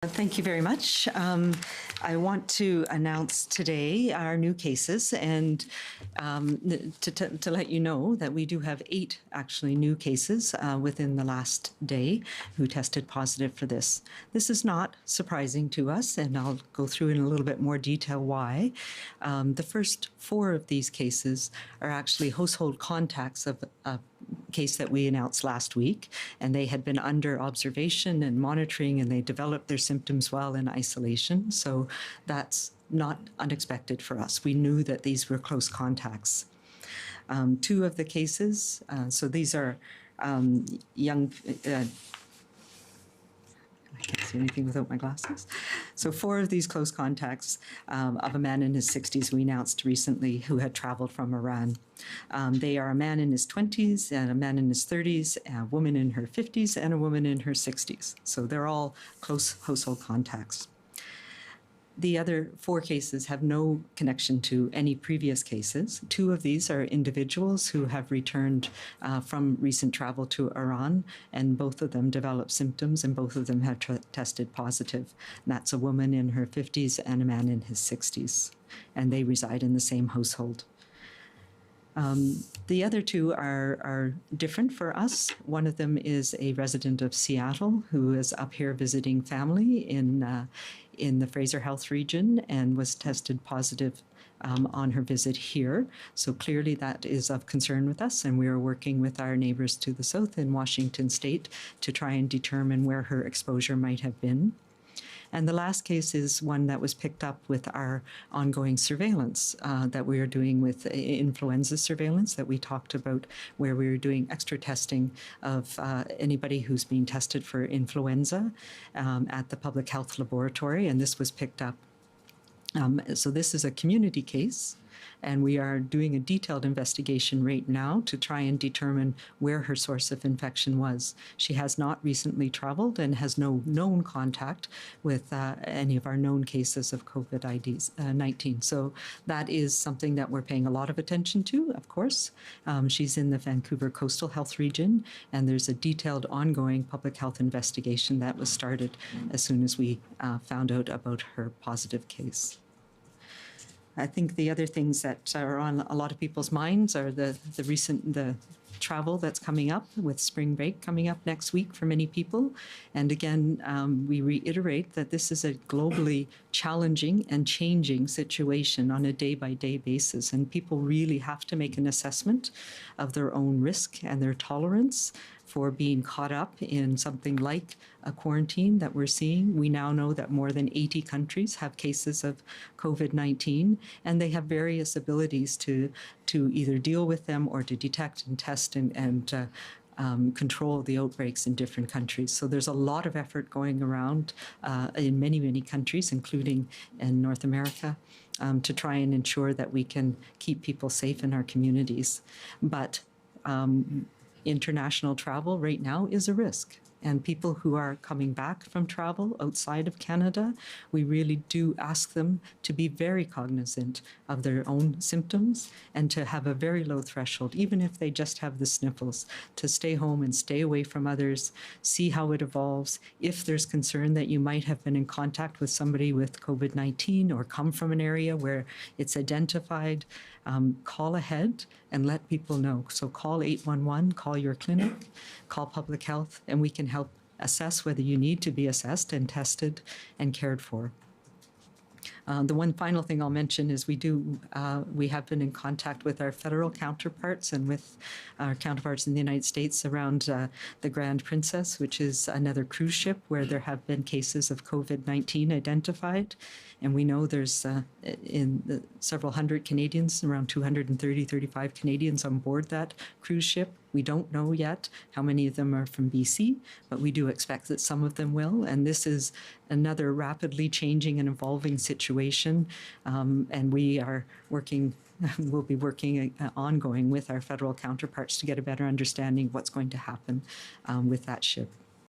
Thank you very much. I want to announce today our new cases and to let you know that we do have 8 actually new cases within the last day who tested positive for this. This is not surprising to us, and I'll go through in a little bit more detail why. The first 4 of these cases are actually household contacts of a case that we announced last week, and they had been under observation and monitoring, and they developed their symptoms while in isolation. So that's not unexpected for us. We knew that these were close contacts. 2 of the cases, so these are young, I can't see anything without my glasses. So 4 of these close contacts of a man in his 60s we announced recently who had traveled from Iran. They are a man in his 20s and a man in his 30s, a woman in her 50s, and a woman in her 60s. So they're all close household contacts. The other 4 cases have no connection to any previous cases. 2 of these are individuals who have returned from recent travel to Iran, and both of them developed symptoms, and both of them have tested positive. And that's a woman in her 50s and a man in his 60s, and they reside in the same household. The other 2 are different for us. One of them is a resident of Seattle who is up here visiting family in the Fraser Health region and was tested positive on her visit here. So clearly that is of concern with us, and we are working with our neighbors to the south in Washington State to try and determine where her exposure might have been. And the last case is one that was picked up with our ongoing surveillance that we are doing with influenza surveillance that we talked about, where we are doing extra testing of anybody who's being tested for influenza at the public health laboratory, and this was picked up. So this is a community case, and we are doing a detailed investigation right now to try and determine where her source of infection was. She has not recently traveled and has no known contact with any of our known cases of COVID-19. So that is something that we're paying a lot of attention to, of course. She's in the Vancouver Coastal Health region, and there's a detailed ongoing public health investigation that was started as soon as we found out about her positive case. I think the other things that are on a lot of people's minds are the travel that's coming up with spring break coming up next week for many people. And again, we reiterate that this is a globally challenging and changing situation on a day-by-day basis, and people really have to make an assessment of their own risk and their tolerance for being caught up in something like a quarantine that we're seeing. We now know that more than 80 countries have cases of COVID-19, and they have various abilities to either deal with them or to detect and test and control the outbreaks in different countries. So there's a lot of effort going around in many, many countries, including in North America, to try and ensure that we can keep people safe in our communities. But international travel right now is a risk. And people who are coming back from travel outside of Canada, we really do ask them to be very cognizant of their own symptoms and to have a very low threshold, even if they just have the sniffles, to stay home and stay away from others, see how it evolves. If there's concern that you might have been in contact with somebody with COVID-19 or come from an area where it's identified, call ahead and let people know. So call 811, call your clinic, call public health, and we can help assess whether you need to be assessed and tested and cared for. The one final thing I'll mention is we have been in contact with our federal counterparts and with our counterparts in the United States around the Grand Princess, which is another cruise ship where there have been cases of COVID-19 identified. And we know there's several hundred Canadians, around 35 Canadians on board that cruise ship. We don't know yet how many of them are from BC, but we do expect that some of them will. And this is another rapidly changing and evolving situation. And we are working, we'll be working ongoing with our federal counterparts to get a better understanding of what's going to happen with that ship.